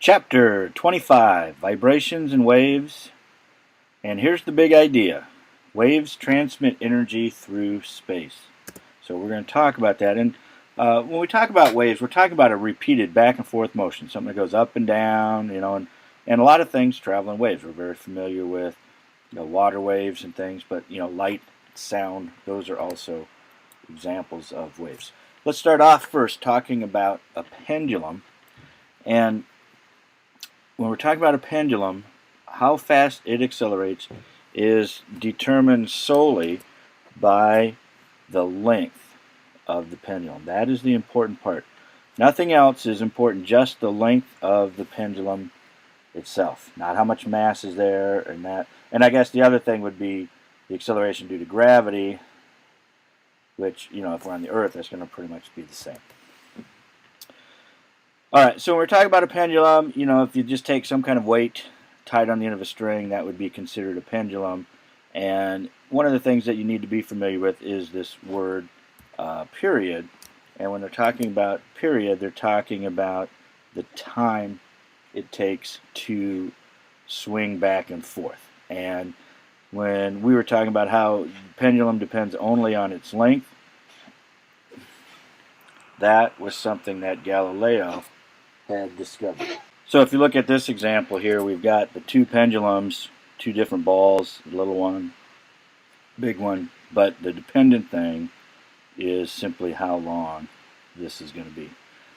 Chapter 25, Vibrations and Waves. And here's the big idea. Waves transmit energy through space. So we're going to talk about that. And when we talk about waves, we're talking about a repeated back and forth motion. Something that goes up and down, and a lot of things travel in waves. We're very familiar with water waves and things, but light, sound, those are also examples of waves. Let's start off first talking about a pendulum. And when we're talking about a pendulum, how fast it accelerates is determined solely by the length of the pendulum. That is the important part. Nothing else is important, just the length of the pendulum itself, not how much mass is there and that. And I guess the other thing would be the acceleration due to gravity, which, if we're on the Earth, that's going to pretty much be the same. All right, so when we're talking about a pendulum, if you just take some kind of weight tied on the end of a string, that would be considered a pendulum. And one of the things that you need to be familiar with is this word period. And when they're talking about period, they're talking about the time it takes to swing back and forth. And when we were talking about how pendulum depends only on its length, that was something that Galileo had discovered. So if you look at this example here, we've got the two pendulums, two different balls, little one, big one, but the dependent thing is simply how long this is going to be.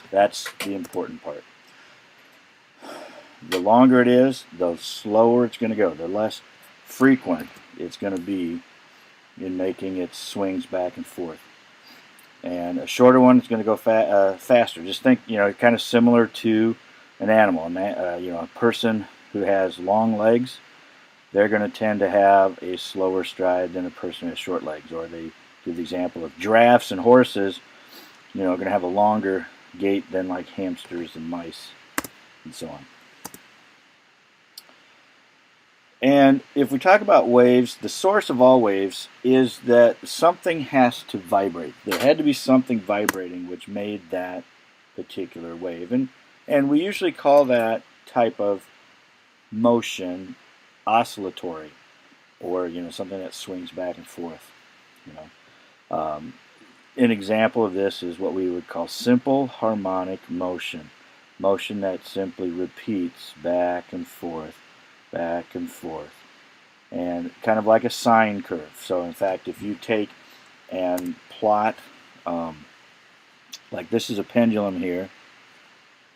That's the important part. The longer it is, the slower it's going to go, the less frequent it's going to be in making its swings back and forth. And a shorter one is going to go faster. Just think, kind of similar to an animal. A person who has long legs, they're going to tend to have a slower stride than a person who has short legs. Or they give the example of giraffes and horses, are going to have a longer gait than like hamsters and mice and so on. And if we talk about waves, the source of all waves is that something has to vibrate. There had to be something vibrating which made that particular wave. And we usually call that type of motion oscillatory, or something that swings back and forth. An example of this is what we would call simple harmonic motion. Motion that simply repeats back and forth, and kind of like a sine curve. So in fact, if you take and plot, like this is a pendulum here.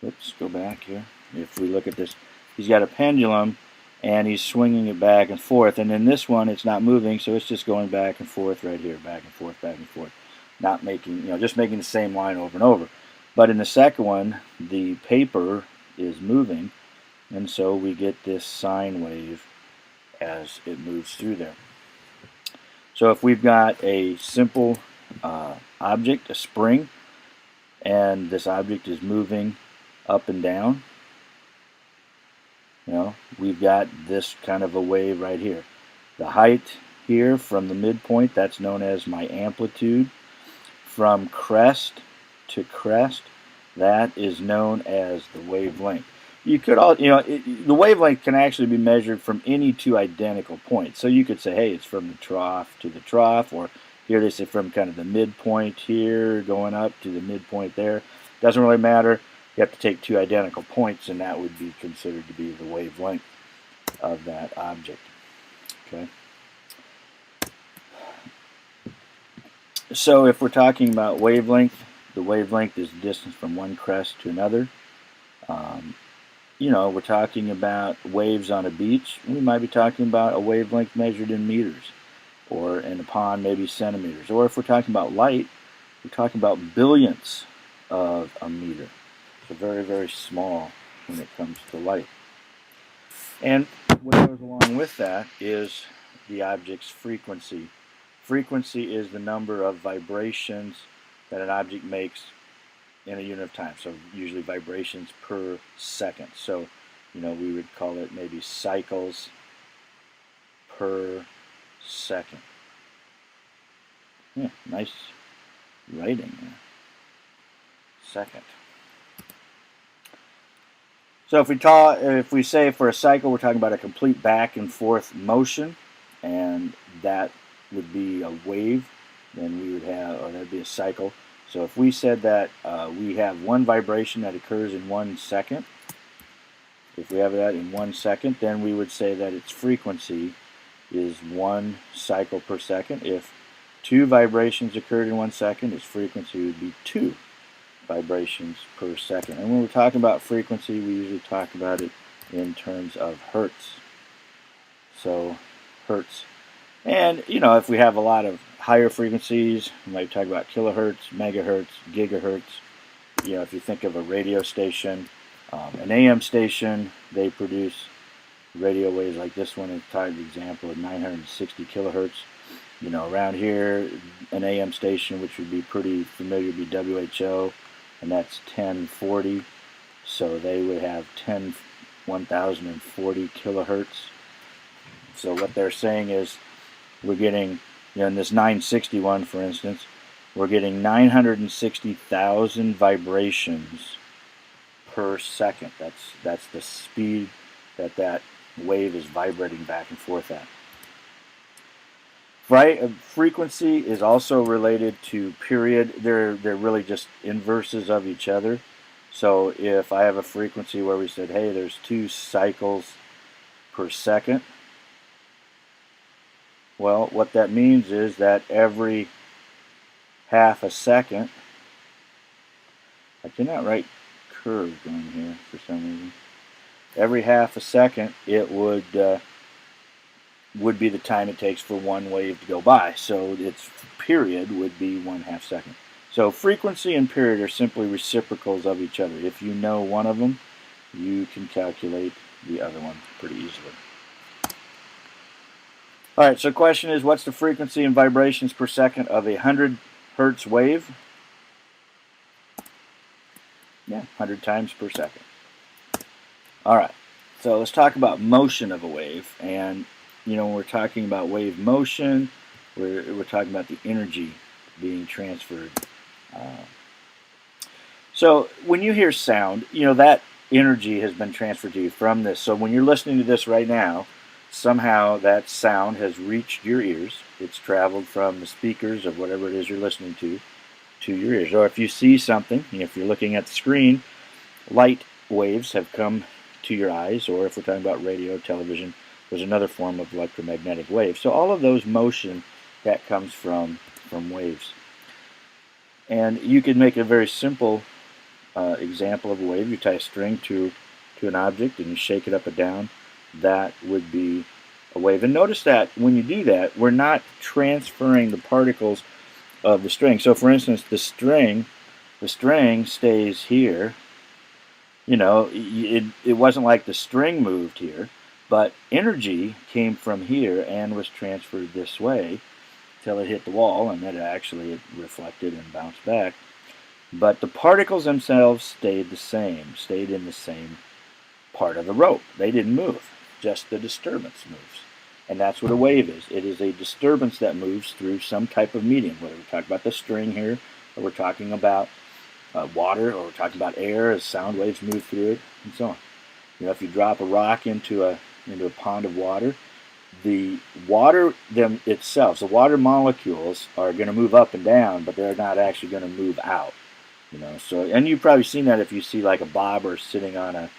Let's go back here. If we look at this, he's got a pendulum and he's swinging it back and forth, and in this one it's not moving, so it's just going back and forth right here, back and forth, not making, just making the same line over and over. But in the second one, the paper is moving, and so we get this sine wave as it moves through there. So if we've got a simple object, a spring, and this object is moving up and down, we've got this kind of a wave right here. The height here from the midpoint, that's known as my amplitude. From crest to crest, that is known as the wavelength. You could the wavelength can actually be measured from any two identical points. So you could say, hey, it's from the trough to the trough, or here they say from kind of the midpoint here going up to the midpoint there. Doesn't really matter. You have to take two identical points, and that would be considered to be the wavelength of that object. Okay. So if we're talking about wavelength, the wavelength is the distance from one crest to another. We're talking about waves on a beach. We might be talking about a wavelength measured in meters, or in a pond maybe centimeters. Or if we're talking about light, we're talking about billionths of a meter. So very, very small when it comes to light. And what goes along with that is the object's frequency. Frequency is the number of vibrations that an object makes in a unit of time. So usually vibrations per second. So, we would call it maybe cycles per second. Yeah, nice writing there. Second. So if we say for a cycle, we're talking about a complete back and forth motion, and that would be a wave, then we would have, or that'd be a cycle. So if we said that we have one vibration that occurs in 1 second, if we have that in 1 second, then we would say that its frequency is 1 cycle per second. If 2 vibrations occurred in 1 second, its frequency would be 2 vibrations per second. And when we're talking about frequency, we usually talk about it in terms of hertz. So hertz. And if we have a lot of higher frequencies, we might talk about kilohertz, megahertz, gigahertz. If you think of a radio station, an AM station, they produce radio waves like this one is an example of 960 kilohertz. Around here, an AM station, which would be pretty familiar, would be WHO, and that's 1040. So they would have 1040 kilohertz. So what they're saying is we're getting, in this 961, for instance, we're getting 960,000 vibrations per second. That's the speed that wave is vibrating back and forth at. Frequency is also related to period. They're really just inverses of each other. So if I have a frequency where we said, hey, there's 2 cycles per second, well, what that means is that every half a second, I cannot write curve on here for some reason. Every half a second, it would be the time it takes for one wave to go by. So its period would be 1/2 second. So frequency and period are simply reciprocals of each other. If you know one of them, you can calculate the other one pretty easily. All right, so the question is, what's the frequency and vibrations per second of a 100 hertz wave? Yeah, 100 times per second. All right, so let's talk about motion of a wave. And when we're talking about wave motion, we're talking about the energy being transferred. So when you hear sound, that energy has been transferred to you from this. So when you're listening to this right now, somehow that sound has reached your ears. It's traveled from the speakers of whatever it is you're listening to your ears. Or if you see something, if you're looking at the screen, light waves have come to your eyes. Or if we're talking about radio, television, there's another form of electromagnetic wave. So all of those motion, that comes from waves. And you could make a very simple example of a wave. You tie a string to an object and you shake it up and down. That would be a wave. And notice that when you do that, we're not transferring the particles of the string. So for instance, the string stays here. It wasn't like the string moved here, but energy came from here and was transferred this way till it hit the wall, and then it reflected and bounced back. But the particles themselves stayed in the same part of the rope. They didn't move, just the disturbance moves. And that's what a wave is. It is a disturbance that moves through some type of medium, whether we're talking about the string here, or we're talking about water, or we're talking about air as sound waves move through it, and so on. If you drop a rock into a pond of water, the water itself, the water molecules are going to move up and down, but they're not actually going to move out. So, and you've probably seen that if you see like a bobber sitting out in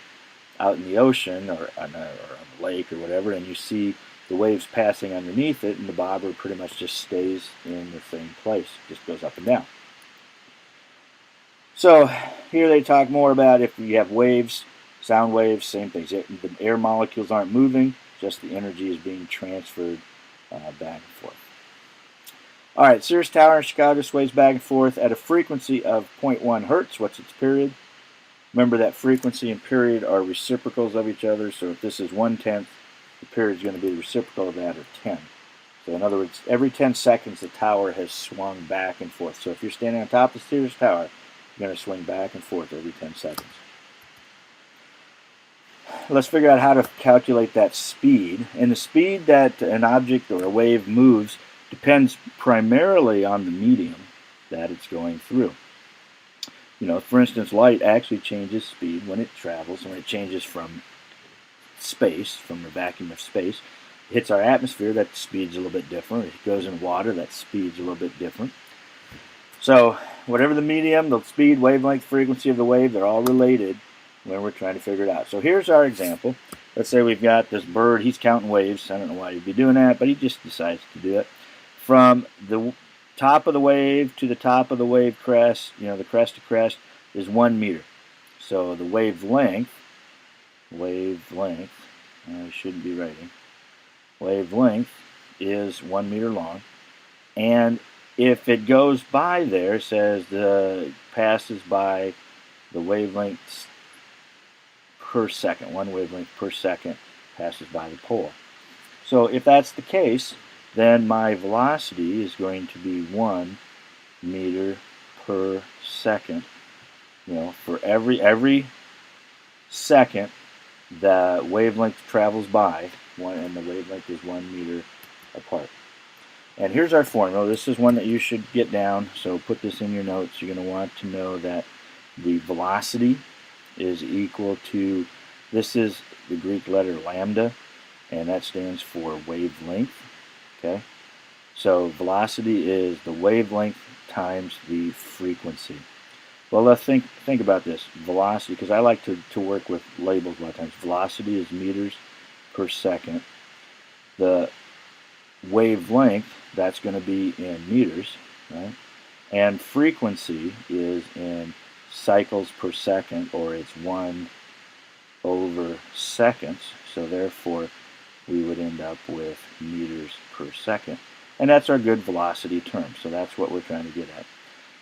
the ocean or on a lake or whatever, and you see the waves passing underneath it, and the bobber pretty much just stays in the same place, just goes up and down. So here they talk more about if you have waves, sound waves, same things. The air molecules aren't moving, just the energy is being transferred back and forth. All right, Sears Tower in Chicago sways back and forth at a frequency of 0.1 hertz. What's its period? Remember that frequency and period are reciprocals of each other. So if this is 1/10, the period is going to be the reciprocal of that, or 10. So in other words, every 10 seconds the tower has swung back and forth. So if you're standing on top of Sears Tower, you're going to swing back and forth every 10 seconds. Let's figure out how to calculate that speed. And the speed that an object or a wave moves depends primarily on the medium that it's going through. For instance, light actually changes speed when it travels, when it changes from space, from the vacuum of space. It hits our atmosphere, that speed's a little bit different. It goes in water, that speed's a little bit different. So whatever the medium, the speed, wavelength, frequency of the wave, they're all related when we're trying to figure it out. So here's our example. Let's say we've got this bird, he's counting waves. I don't know why he'd be doing that, but he just decides to do it. From the top of the wave to the top of the wave crest, the crest to crest, is 1 meter. So the wavelength, I shouldn't be writing, wavelength is 1 meter long. And if it goes by there, it says passes by the wavelengths per second, 1 wavelength per second passes by the pole. So if that's the case, then my velocity is going to be 1 meter per second. For every second the wavelength travels by, and the wavelength is 1 meter apart. And here's our formula. This is one that you should get down, so put this in your notes. You're going to want to know that the velocity is equal to, this is the Greek letter lambda, and that stands for wavelength. Okay? So velocity is the wavelength times the frequency. Well, let's think about this. Velocity, because I like to work with labels a lot of times. Velocity is meters per second. The wavelength, that's going to be in meters, right? And frequency is in cycles per second, or it's 1 over seconds. So therefore, we would end up with meters per second. And that's our good velocity term. So that's what we're trying to get at.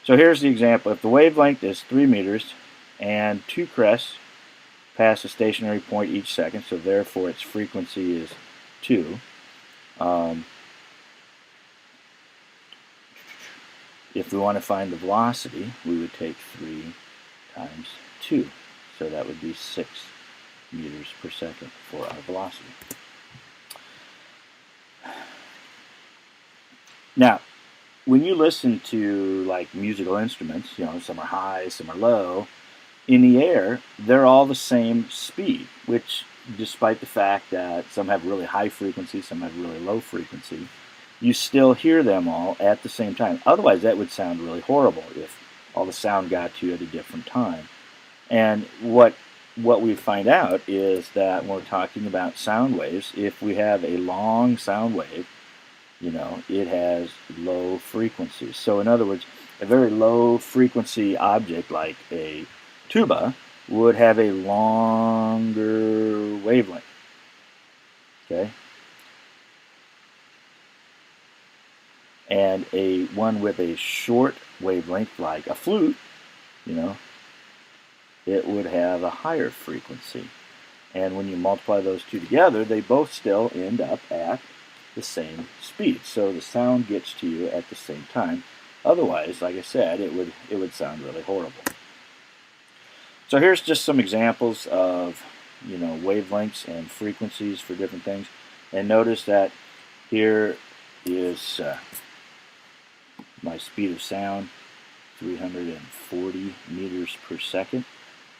So here's the example. If the wavelength is 3 meters and 2 crests pass a stationary point each second, so therefore its frequency is 2. If we want to find the velocity, we would take 3 times 2. So that would be 6 meters per second for our velocity. Now, when you listen to like musical instruments, some are high, some are low, in the air, they're all the same speed, which despite the fact that some have really high frequency, some have really low frequency, you still hear them all at the same time. Otherwise, that would sound really horrible if all the sound got to you at a different time. And what we find out is that when we're talking about sound waves, if we have a long sound wave, it has low frequencies. So in other words, a very low frequency object like a tuba would have a longer wavelength. Okay? And a one with a short wavelength like a flute, it would have a higher frequency. And when you multiply those two together, they both still end up at the same speed. So the sound gets to you at the same time. Otherwise, like I said, it would sound really horrible. So here's just some examples of wavelengths and frequencies for different things. And notice that here is my speed of sound, 340 meters per second.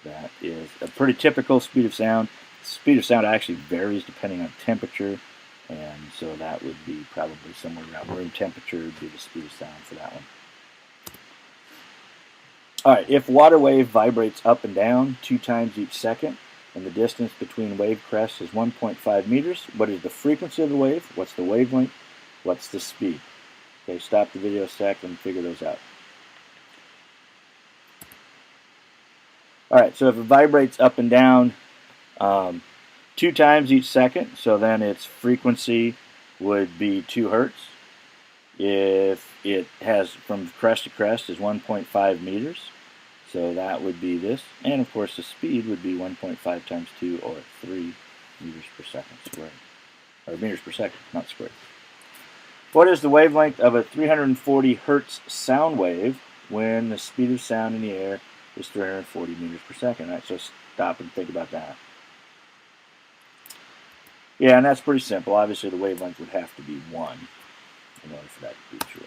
That is a pretty typical speed of sound. The speed of sound actually varies depending on temperature, and so that would be probably somewhere around room temperature would be the speed of sound for that one. All right, if water wave vibrates up and down 2 times each second, and the distance between wave crests is 1.5 meters, what is the frequency of the wave? What's the wavelength? What's the speed? Okay, stop the video a sec and figure those out. All right, so if it vibrates up and down 2 times each second, so then its frequency would be 2 hertz. If it has from crest to crest is 1.5 meters, so that would be this. And of course the speed would be 1.5 times 2, or 3 meters per second squared. Or meters per second, not squared. What is the wavelength of a 340 hertz sound wave when the speed of sound in the air is 340 meters per second? All right, so stop and think about that. Yeah, and that's pretty simple. Obviously, the wavelength would have to be 1 in order for that to be true.